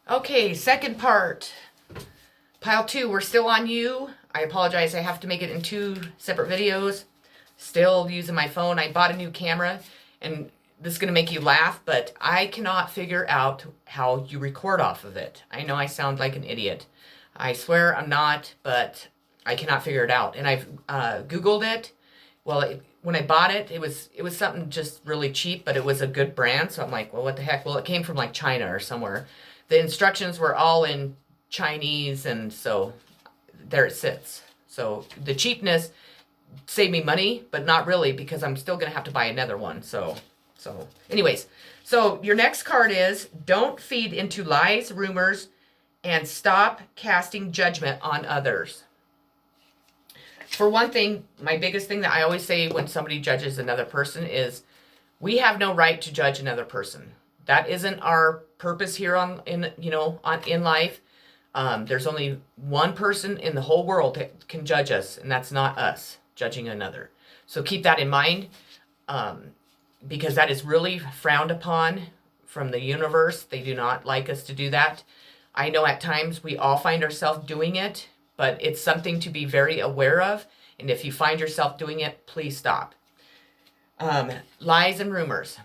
Okay, second part. Pile 2, we're still on you. I apologize, I have to make it in 2 separate videos. Still using my phone. I bought a new camera, and this is going to make you laugh, but I cannot figure out how you record off of it. I know I sound like an idiot. I swear I'm not, but I cannot figure it out. And I've Googled it. Well, when I bought it, it was something just really cheap, but it was a good brand. So I'm like, well, what the heck? Well, it came from like China or somewhere. The instructions were all in Chinese, and so there it sits. So the cheapness saved me money, but not really, because I'm still gonna have to buy another one. So anyways, so your next card is don't feed into lies, rumors, and stop casting judgment on others. For one thing, my biggest thing that I always say when somebody judges another person is we have no right to judge another person. That isn't our purpose here in life. There's only one person in the whole world that can judge us, and that's not us judging another. So keep that in mind, because that is really frowned upon from the universe. They do not like us to do that. I know at times we all find ourselves doing it, but it's something to be very aware of. And if you find yourself doing it, please stop. Lies and rumors.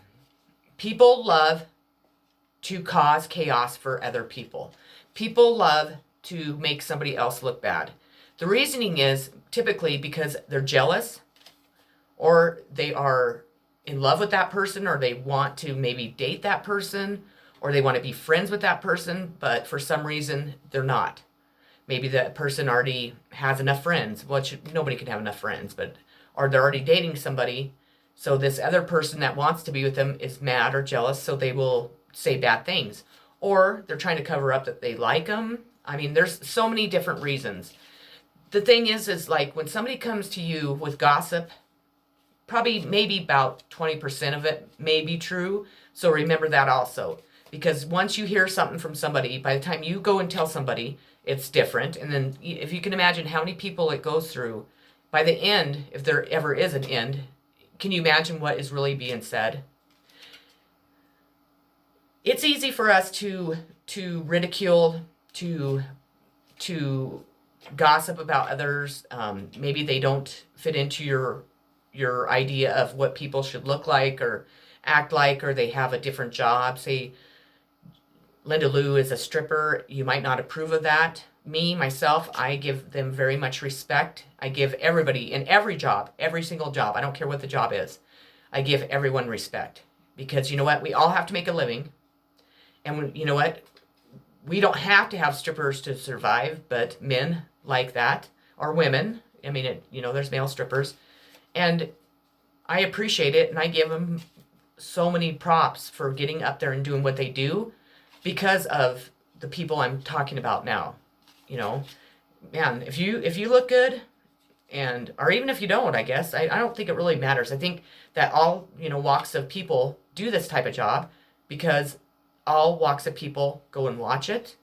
People love to cause chaos for other people. People love to make somebody else look bad. The reasoning is typically because they're jealous, or they are in love with that person, or they want to maybe date that person, or they want to be friends with that person, but for some reason they're not. Maybe that person already has enough friends. Well, nobody can have enough friends, but or they're already dating somebody. So this other person that wants to be with them is mad or jealous, so they will say bad things. Or they're trying to cover up that they like them. I mean, there's so many different reasons. The thing is like when somebody comes to you with gossip, probably maybe about 20% of it may be true. So remember that also. Because once you hear something from somebody, by the time you go and tell somebody, it's different. And then if you can imagine how many people it goes through, by the end, if there ever is an end, can you imagine what is really being said? It's easy for us to ridicule, to gossip about others. Maybe they don't fit into your idea of what people should look like or act like, or they have a different job. Say Linda Lou is a stripper. You might not approve of that. Me, myself, I give them very much respect. I give everybody in every job, every single job, I don't care what the job is, I give everyone respect. Because you know what? We all have to make a living. And you know what? We don't have to have strippers to survive, but men like that, or women. I mean, there's male strippers. And I appreciate it, and I give them so many props for getting up there and doing what they do because of the people I'm talking about now. Man, if you look good, or even if you don't, I guess, I don't think it really matters. I think that all, walks of people do this type of job because all walks of people go and watch it,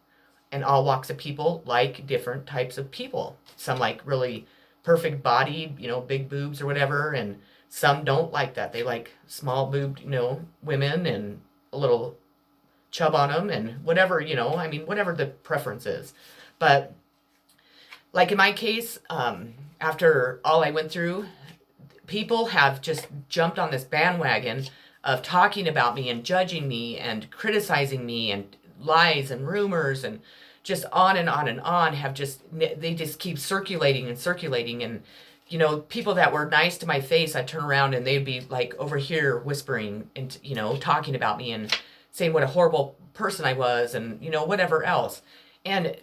and all walks of people like different types of people. Some like really perfect body, big boobs or whatever, and some don't like that. They like small boobed, women and a little chub on them and whatever, I mean, whatever the preference is. But like in my case, after all I went through, people have just jumped on this bandwagon of talking about me and judging me and criticizing me, and lies and rumors and just on and on and on they just keep circulating and circulating. And people that were nice to my face, I'd turn around and they'd be like over here whispering and talking about me and saying what a horrible person I was, and whatever else. And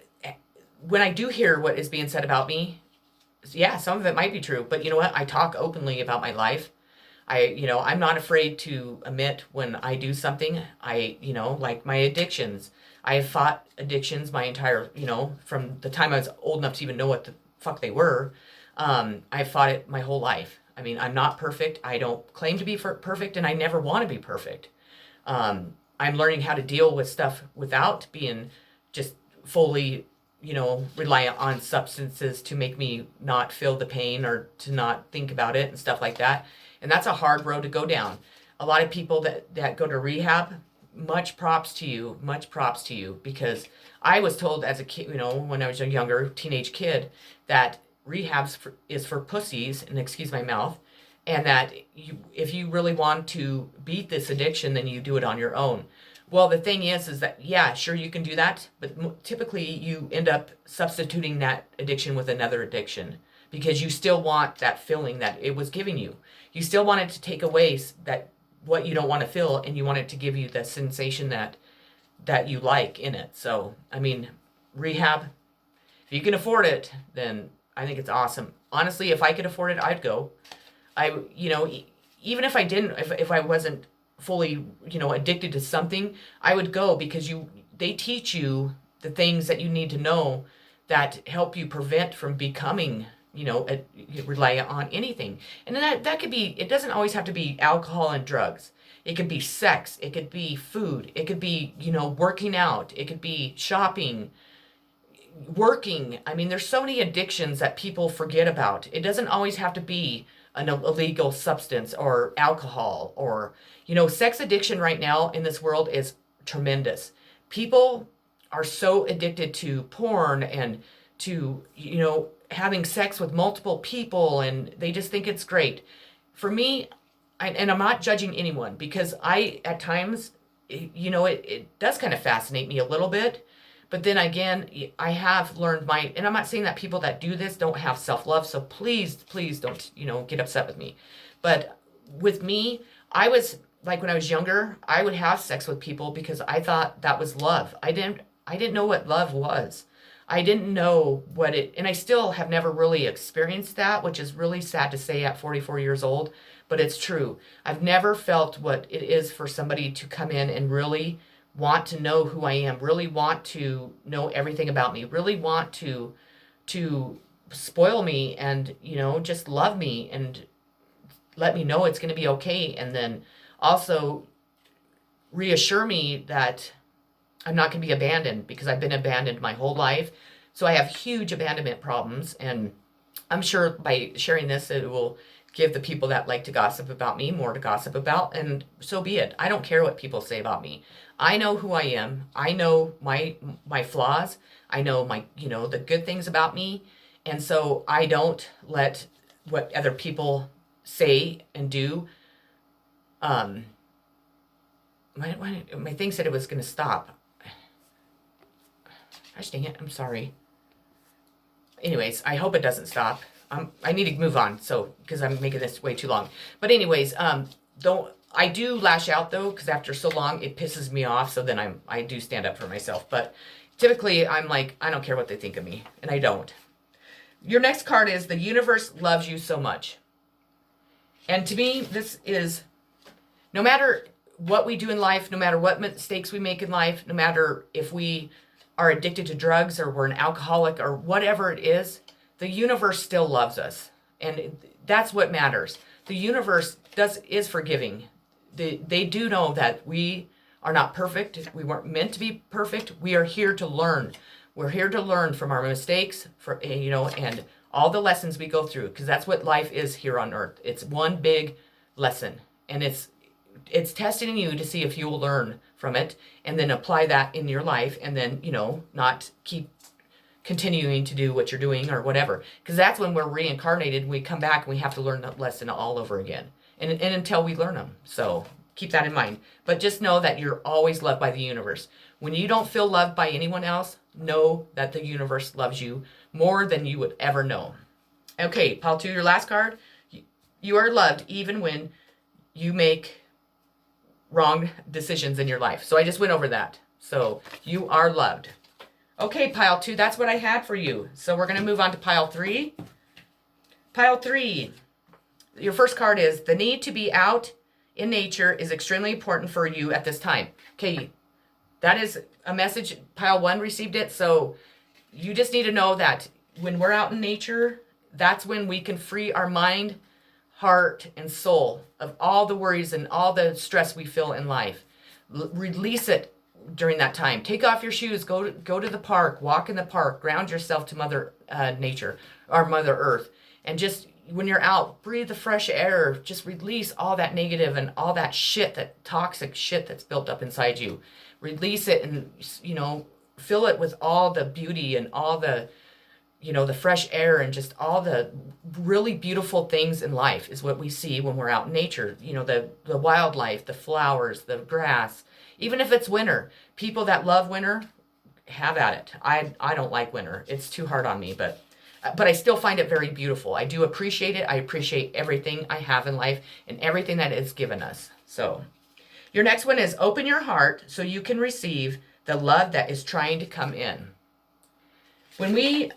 when I do hear what is being said about me, yeah, some of it might be true, but you know what? I talk openly about my life. I'm not afraid to admit when I do something. Like my addictions. I have fought addictions my entire, from the time I was old enough to even know what the fuck they were. I've fought it my whole life. I mean, I'm not perfect. I don't claim to be perfect, and I never want to be perfect. I'm learning how to deal with stuff without being just fully, reliant on substances to make me not feel the pain or to not think about it and stuff like that. And that's a hard road to go down. A lot of people that go to rehab, much props to you, much props to you, because I was told as a kid, when I was a younger teenage kid, that is for pussies, and excuse my mouth, and that if you really want to beat this addiction, then you do it on your own. Well, the thing is that, yeah, sure, you can do that, but typically you end up substituting that addiction with another addiction because you still want that feeling that it was giving you. You still want it to take away that what you don't want to feel, and you want it to give you the sensation that you like in it. So, I mean, rehab, if you can afford it, then I think it's awesome. Honestly, if I could afford it, I'd go. Even if I didn't, if I wasn't fully, addicted to something, I would go, because they teach you the things that you need to know that help you prevent from becoming, rely on anything. And then that could be, it doesn't always have to be alcohol and drugs. It could be sex. It could be food. It could be, working out. It could be shopping, working. I mean, there's so many addictions that people forget about. It doesn't always have to be an illegal substance or alcohol or, sex addiction right now in this world is tremendous. People are so addicted to porn and to, having sex with multiple people, and they just think it's great. For me, and I'm not judging anyone, because at times, it does kind of fascinate me a little bit. But then again, I have learned and I'm not saying that people that do this don't have self-love, so please don't, get upset with me. But with me, I was, like when I was younger, I would have sex with people because I thought that was love. I didn't know what love was. I didn't know and I still have never really experienced that, which is really sad to say at 44 years old, but it's true. I've never felt what it is for somebody to come in and really want to know who I am, really want to know everything about me, really want to spoil me and, just love me and let me know it's going to be okay. And then also reassure me that I'm not going to be abandoned, because I've been abandoned my whole life. So I have huge abandonment problems. And I'm sure by sharing this, it will give the people that like to gossip about me more to gossip about. And so be it. I don't care what people say about me. I know who I am. I know my flaws. I know the good things about me. And so I don't let what other people say and do. My thing said it was going to stop. Gosh dang it, I'm sorry. Anyways, I hope it doesn't stop. I need to move on, because I'm making this way too long. But anyways, I do lash out though, because after so long it pisses me off. So then I do stand up for myself. But typically I'm like, I don't care what they think of me, and I don't. Your next card is the universe loves you so much. And to me, this is, no matter what we do in life, no matter what mistakes we make in life, no matter if we are addicted to drugs or we're an alcoholic or whatever it is, the universe still loves us. And that's what matters. The universe is forgiving. They do know that we are not perfect. We weren't meant to be perfect. We are here to learn. We're here to learn from our mistakes, and all the lessons we go through, because that's what life is here on earth. It's one big lesson, and it's testing you to see if you will learn from it and then apply that in your life, and then, not keep continuing to do what you're doing or whatever. Because that's when we're reincarnated, we come back and we have to learn that lesson all over again. And until we learn them. So keep that in mind. But just know that you're always loved by the universe. When you don't feel loved by anyone else, know that the universe loves you more than you would ever know. Okay, pile 2, your last card. You are loved even when you make wrong decisions in your life. So I just went over that. So you are loved. Okay, pile 2, that's what I had for you. So we're going to move on to pile 3. Pile 3, your first card is the need to be out in nature is extremely important for you at this time. Okay, that is a message. Pile 1 received it. So you just need to know that when we're out in nature, that's when we can free our mind, heart, and soul of all the worries and all the stress we feel in life. Release it during that time. Take off your shoes, go to the park, walk in the park, ground yourself to Mother Nature or Mother Earth, and just when you're out, breathe the fresh air. Just release all that negative and all that shit, that toxic shit that's built up inside you. Release it and, fill it with all the beauty and all the, the fresh air and just all the really beautiful things in life is what we see when we're out in nature. The wildlife, the flowers, the grass, even if it's winter. People that love winter, have at it. I don't like winter. It's too hard on me, but I still find it very beautiful. I do appreciate it. I appreciate everything I have in life and everything that it's given us. So your next one is open your heart so you can receive the love that is trying to come in. When we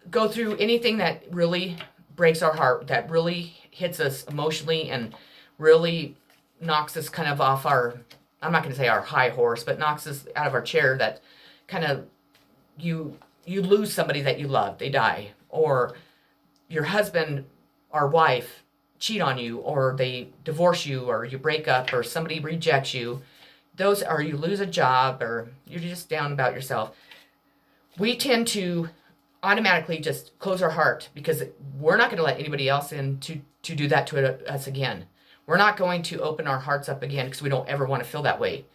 go through anything that really breaks our heart, that really hits us emotionally and really knocks us kind of off our, I'm not going to say our high horse, but knocks us out of our chair, that kind of, you lose somebody that you love, they die, or your husband or wife cheat on you, or they divorce you, or you break up, or somebody rejects you, or you lose a job, or you're just down about yourself. We tend to automatically just close our heart because we're not going to let anybody else in to do that to us again. We're not going to open our hearts up again because we don't ever want to feel that way.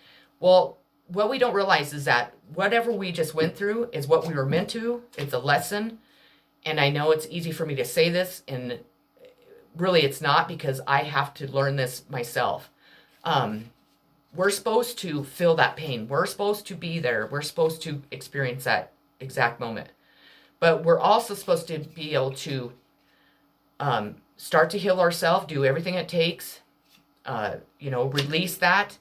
Well, what we don't realize is that whatever we just went through is what we were meant to. It's a lesson. And I know it's easy for me to say this, and really it's not, because I have to learn this myself. We're supposed to feel that pain. We're supposed to be there. We're supposed to experience that exact moment. But we're also supposed to be able to start to heal ourselves, do everything it takes, release that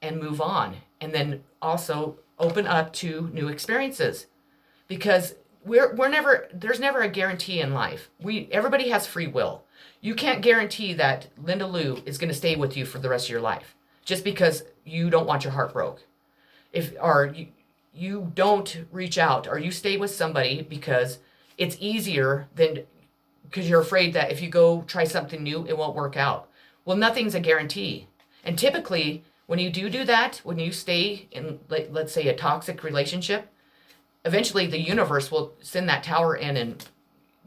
and move on. And then also open up to new experiences, because there's never a guarantee in life. Everybody has free will. You can't guarantee that Linda Lou is going to stay with you for the rest of your life just because you don't want your heart broke. You don't reach out, or you stay with somebody because it's easier because you're afraid that if you go try something new, it won't work out. Well, nothing's a guarantee. And typically, when you do that, when you stay in, let's say, a toxic relationship, eventually the universe will send that tower in, and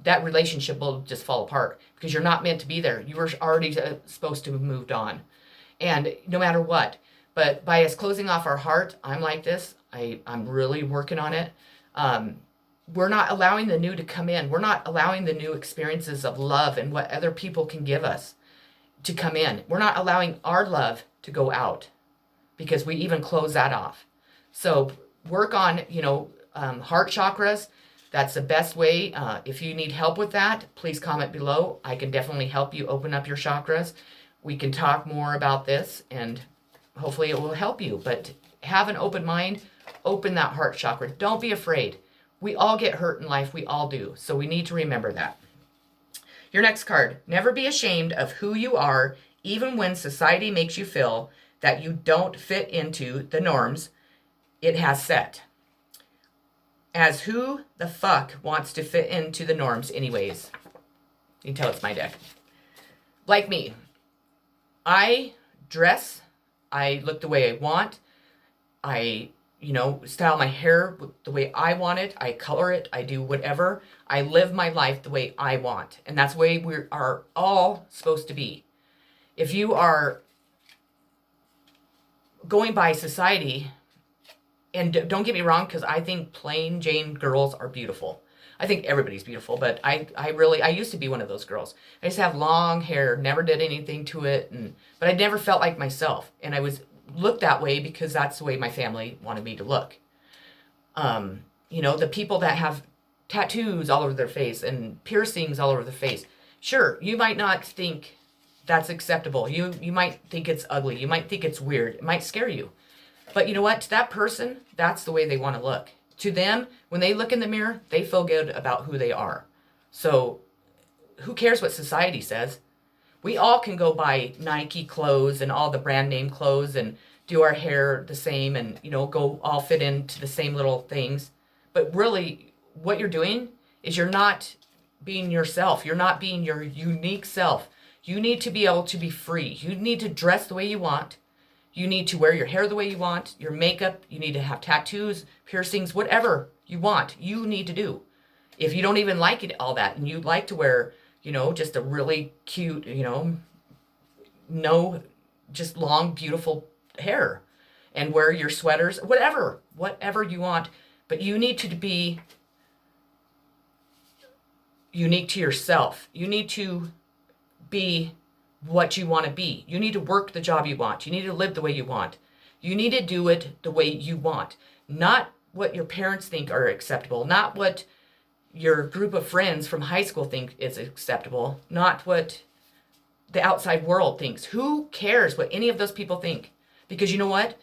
that relationship will just fall apart because you're not meant to be there. You were already supposed to have moved on. And no matter what. But by us closing off our heart, I'm like this. I'm really working on it. We're not allowing the new to come in. We're not allowing the new experiences of love and what other people can give us to come in. We're not allowing our love to go out because we even close that off. So work on, heart chakras. That's the best way. If you need help with that, please comment below. I can definitely help you open up your chakras. We can talk more about this, and hopefully it will help you. But have an open mind. Open that heart chakra. Don't be afraid. We all get hurt in life. We all do. So we need to remember that. Your next card. Never be ashamed of who you are, even when society makes you feel that you don't fit into the norms it has set. As who the fuck wants to fit into the norms anyways? You can tell it's my deck. Like me. I dress. I look the way I want. I style my hair the way I want it. I color it. I do whatever. I live my life the way I want. And that's the way we are all supposed to be. If you are going by society, and don't get me wrong, because I think plain Jane girls are beautiful. I think everybody's beautiful, but I used to be one of those girls. I used to have long hair, never did anything to it, but I never felt like myself. And I was looked that way because that's the way my family wanted me to look. The people that have tattoos all over their face and piercings all over their face. Sure, you might not think that's acceptable. You might think it's ugly. You might think it's weird. It might scare you. But you know what? To that person, that's the way they want to look. To them, when they look in the mirror, they feel good about who they are. So who cares what society says? We all can go buy Nike clothes and all the brand name clothes and do our hair the same and, go all fit into the same little things. But really, what you're doing is you're not being yourself. You're not being your unique self. You need to be able to be free. You need to dress the way you want. You need to wear your hair the way you want, your makeup. You need to have tattoos, piercings, whatever you want, you need to do. If you don't even like it, all that, and you like to wear just a really cute, no, just long, beautiful hair, and wear your sweaters, whatever you want. But you need to be unique to yourself. You need to be what you want to be. You need to work the job you want. You need to live the way you want. You need to do it the way you want, not what your parents think are acceptable, not what your group of friends from high school think is acceptable, not what the outside world thinks. Who cares what any of those people think? Because you know what?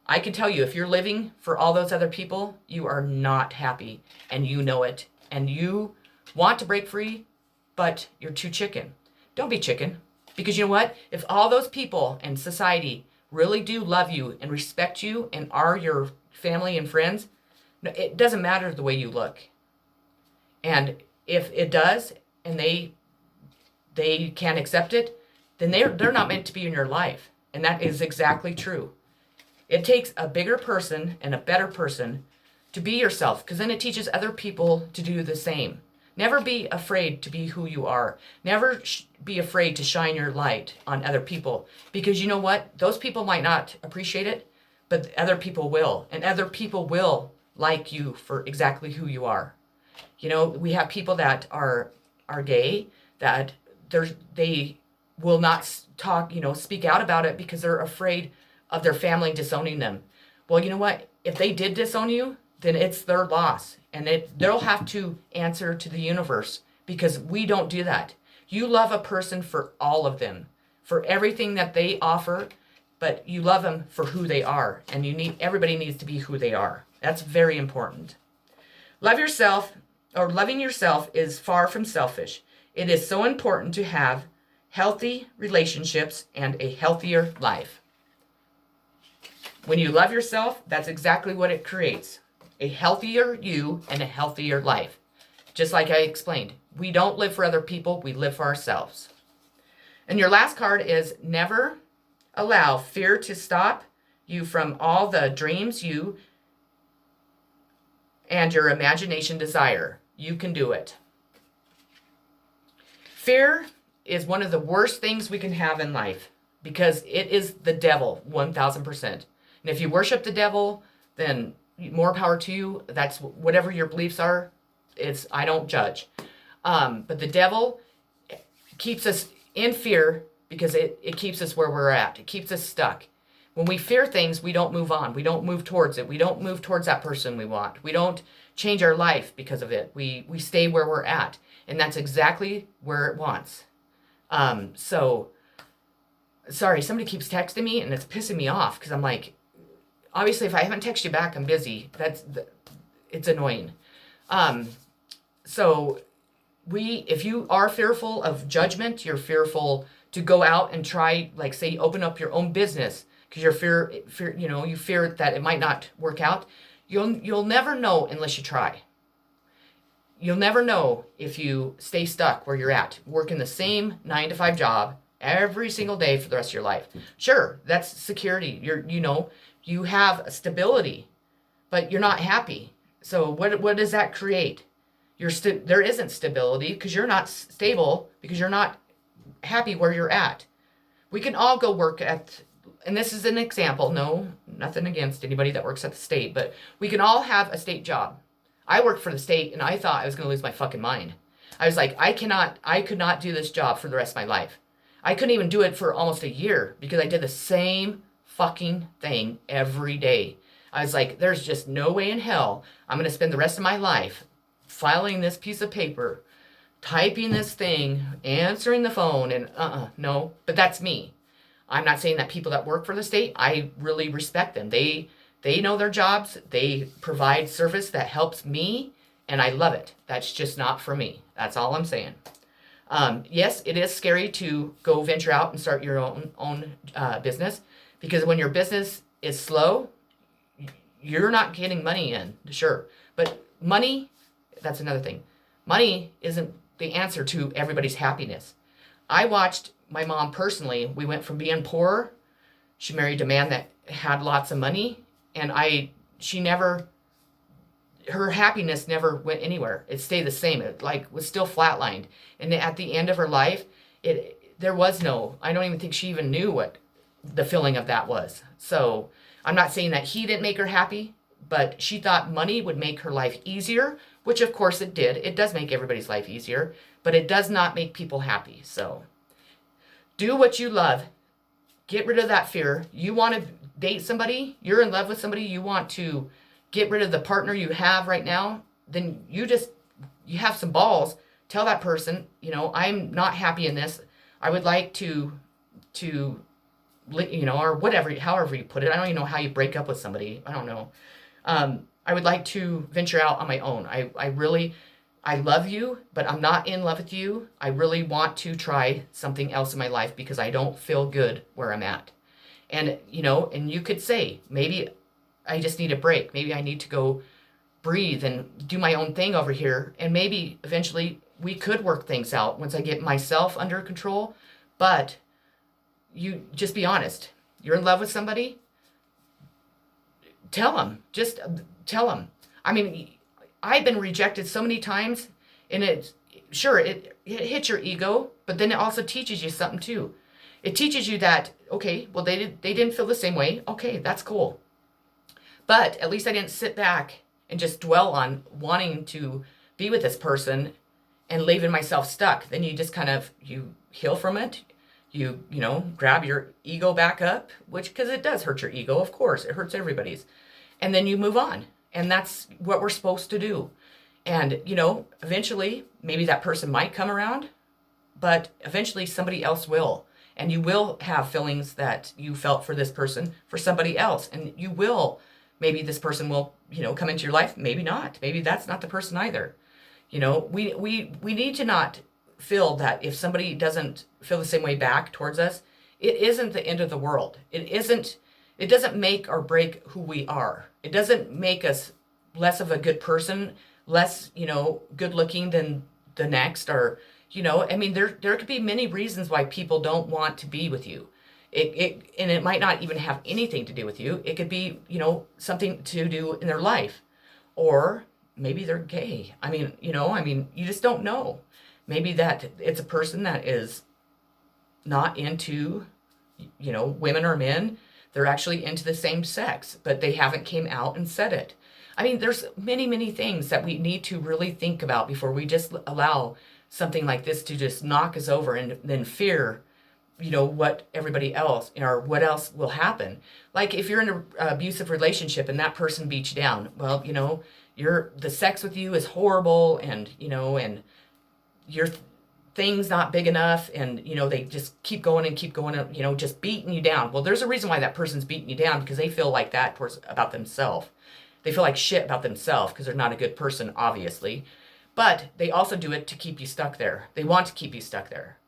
I can tell you, if you're living for all those other people, you are not happy, and you know it, and you want to break free, but you're too chicken. Don't be chicken. Because you know what? If all those people in society really do love you and respect you and are your family and friends, it doesn't matter the way you look. And if it does, and they can't accept it, then they're not meant to be in your life. And that is exactly true. It takes a bigger person and a better person to be yourself, because then it teaches other people to do the same. Never be afraid to be who you are. Never be afraid to shine your light on other people, because you know what? Those people might not appreciate it, but other people will. And other people will like you for exactly who you are. We have people that are gay, that they will not talk, speak out about it because they're afraid of their family disowning them. Well, you know what? If they did disown you, then it's their loss. And they'll have to answer to the universe, because we don't do that. You love a person for all of them, for everything that they offer, but you love them for who they are. And everybody needs to be who they are. That's very important. Loving yourself is far from selfish. It is so important to have healthy relationships and a healthier life. When you love yourself, that's exactly what it creates. A healthier you and a healthier life. Just like I explained, we don't live for other people, we live for ourselves. And your last card is never allow fear to stop you from all the dreams you and your imagination desire. You can do it. Fear is one of the worst things we can have in life, because it is the devil, 1000%. And if you worship the devil, then more power to you. That's whatever your beliefs are. I don't judge. But the devil keeps us in fear because it keeps us where we're at. It keeps us stuck. When we fear things, we don't move on. We don't move towards it. We don't move towards that person we want. We don't change our life because of it. We stay where we're at. And that's exactly where it wants. So, sorry, somebody keeps texting me and it's pissing me off, because I'm like, obviously, if I haven't texted you back, I'm busy. It's annoying. So if you are fearful of judgment, you're fearful to go out and try, like, say, open up your own business because you fear that it might not work out. You'll never know unless you try. You'll never know if you stay stuck where you're at, working the same 9-to-5 job every single day for the rest of your life. Sure, that's security. You have stability, but you're not happy. So what does that create? There isn't stability because you're not stable, because you're not happy where you're at. We can all go work and this is an example, no, nothing against anybody that works at the state, but we can all have a state job. I worked for the state and I thought I was going to lose my fucking mind. I was like, I could not do this job for the rest of my life. I couldn't even do it for almost a year because I did the same fucking thing every day. I was like, there's just no way in hell I'm going to spend the rest of my life filing this piece of paper, typing this thing, answering the phone, and no. But that's me. I'm not saying that people that work for the state, I really respect them. They know their jobs. They provide service that helps me, and I love it. That's just not for me. That's all I'm saying. Yes, it is scary to go venture out and start your own business, because when your business is slow, you're not getting money in, sure. But money, that's another thing. Money isn't the answer to everybody's happiness. I watched my mom personally. We went from being poor. She married a man that had lots of money, and her her happiness never went anywhere. It stayed the same. It like was still flatlined. And at the end of her life, there was no, I don't even think she even knew what the feeling of that was. So I'm not saying that he didn't make her happy, but she thought money would make her life easier, which of course it did. It does make everybody's life easier, but it does not make people happy. So do what you love. Get rid of that fear. You want to date somebody, you're in love with somebody, you want to get rid of the partner you have right now, then you have some balls. Tell that person, I'm not happy in this. I would like to, or whatever, however you put it. I don't even know how you break up with somebody. I don't know. I would like to venture out on my own. I love you, but I'm not in love with you. I really want to try something else in my life because I don't feel good where I'm at. And, and you could say, maybe I just need a break. Maybe I need to go breathe and do my own thing over here. And maybe eventually we could work things out once I get myself under control. But you just be honest. You're in love with somebody. Tell them. Just tell them. I mean, I've been rejected so many times, and it hits your ego, but then it also teaches you something too. It teaches you that, okay, well, they didn't feel the same way. Okay, that's cool. But at least I didn't sit back and just dwell on wanting to be with this person and leaving myself stuck. Then you just you heal from it. You grab your ego back up, because it does hurt your ego, of course. It hurts everybody's. And then you move on. And that's what we're supposed to do. And, eventually, maybe that person might come around, but eventually somebody else will. And you will have feelings that you felt for this person, for somebody else. And maybe this person will, come into your life. Maybe not. Maybe that's not the person either. We need to not feel that if somebody doesn't feel the same way back towards us, it isn't the end of the world. It doesn't make or break who we are. It doesn't make us less of a good person, less, good looking than the next, or, there could be many reasons why people don't want to be with you. And it might not even have anything to do with you. It could be, something to do in their life, or maybe they're gay. You just don't know. Maybe that it's a person that is not into, women or men. They're actually into the same sex, but they haven't came out and said it. There's many, many things that we need to really think about before we just allow something like this to just knock us over and then fear, what everybody else or what else will happen. Like if you're in an abusive relationship and that person beats you down, well, the sex with you is horrible, and, and your thing's not big enough, and, they just keep going, just beating you down. Well, there's a reason why that person's beating you down, because they feel like that about themselves. They feel like shit about themselves because they're not a good person, obviously. But they also do it to keep you stuck there. They want to keep you stuck there.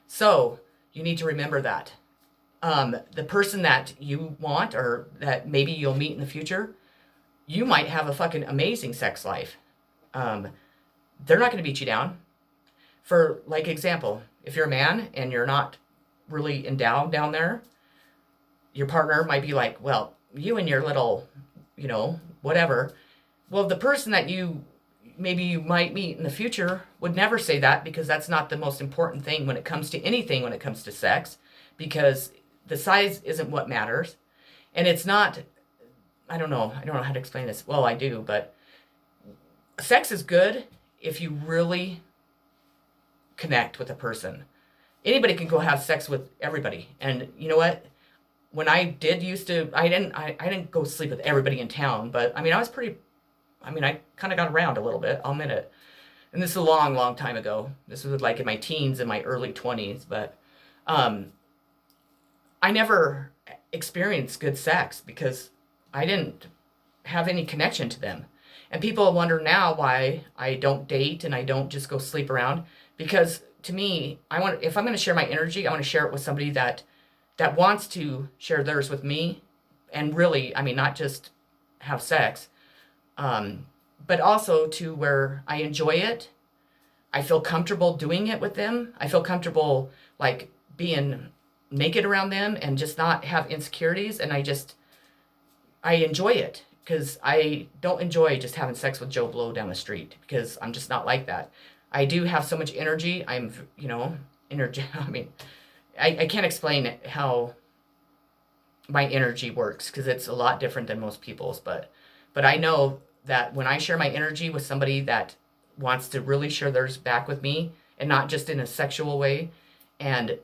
So you need to remember that. The person that you want, or that maybe you'll meet in the future, you might have a fucking amazing sex life. They're not going to beat you down. For like example, if you're a man and you're not really endowed down there, your partner might be like, well, you and your little, whatever. Well, the person that you might meet in the future would never say that, because that's not the most important thing when it comes to anything, when it comes to sex, because the size isn't what matters. And it's not, I don't know how to explain this. Well, I do, but sex is good if you really connect with a person. Anybody can go have sex with everybody. And you know what? When I didn't go sleep with everybody in town, but I kind of got around a little bit, I'll admit it. And this is a long, long time ago. This was like in my teens and my early 20s, but I never experienced good sex because I didn't have any connection to them. And people wonder now why I don't date and I don't just go sleep around, because to me, if I'm going to share my energy, I want to share it with somebody that wants to share theirs with me, and really, not just have sex, but also to where I enjoy it. I feel comfortable doing it with them. I feel comfortable like being naked around them and just not have insecurities. And I enjoy it. because I don't enjoy just having sex with Joe Blow down the street, because I'm just not like that. I do have so much energy. I'm, energy. I mean, I can't explain how my energy works, because it's a lot different than most people's. But I know that when I share my energy with somebody that wants to really share theirs back with me, and not just in a sexual way, and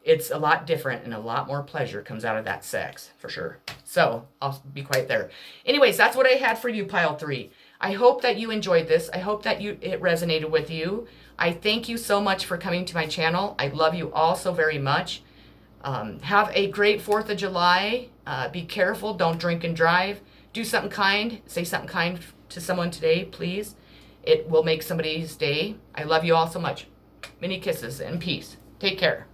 it's a lot different, and a lot more pleasure comes out of that sex, for sure. So I'll be quiet there. Anyways, that's what I had for you, pile 3. I hope that you enjoyed this. I hope that it resonated with you. I thank you so much for coming to my channel. I love you all so very much. Have a great 4th of July. Be careful. Don't drink and drive. Do something kind. Say something kind to someone today, please. It will make somebody's day. I love you all so much. Many kisses and peace. Take care.